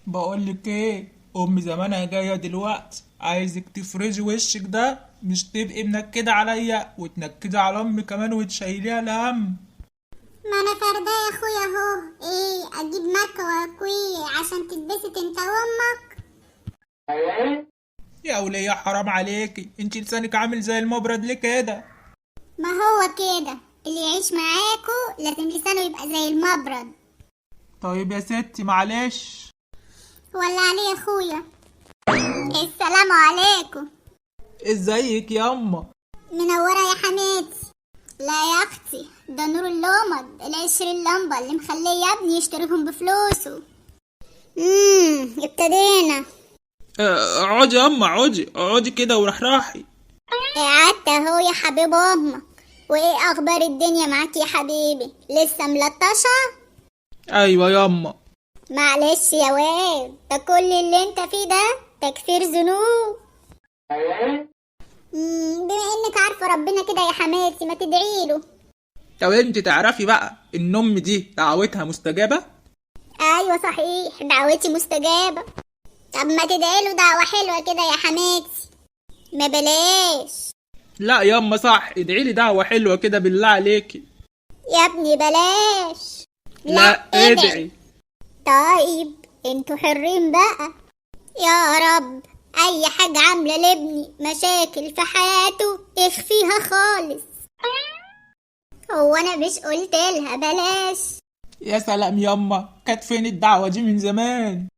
بقولك ايه، ام زمانها جايه دلوقتي، عايزك تفرجي وشك ده، مش تبقي منكده عليا وتنكدي على امي كمان وتشيليها الهم. ما انا فردة يا اخويا اهو. ايه اجيب مكة واكويه عشان تتبسط انت وامك؟ يا وليه حرام عليكي، انت لسانك عامل زي المبرد ليه كده؟ ما هو كده، اللي يعيش معاكو لازم لسانه يبقى زي المبرد. طيب يا ستي معلش. ولا عليه يا اخويا. السلام عليكم. ازيك يا اما؟ منورة يا حماتي. لا يا اختي، ده نور اللمض ال20 لمبة اللي مخليه يا ابني يشتريهم بفلوسه. ابتدينا. اقعدي يا اما، اقعدي كده ورحراحي. قعدت اهو يا حبيب امك. وايه اخبار الدنيا معاك يا حبيبي، لسه ملطشة؟ ايوه يا اما. معلش يا واد، ده كل اللي انت فيه ده تكفير ذنوب. بما انك عارفة ربنا كده يا حماتي، ما تدعيله. طب انت تعرفي بقى ان امي دي دعوتها مستجابه؟ ايوه صحيح، دعوتي مستجابة. طب ما تدعيله دعوة حلوة كده يا حماتي. ما بلاش. لا يا اما صح، ادعي لي دعوه حلوه كده بالله عليكي. يا ابني بلاش. لا لا ادعي. ادعي. طيب انتوا حرين بقى. يا رب اي حاجة عاملة لابني مشاكل في حياته اخفيها خالص. هو انا مش قلت لها بلاش؟ يا سلام ياما، كانت فين الدعوة دي من زمان؟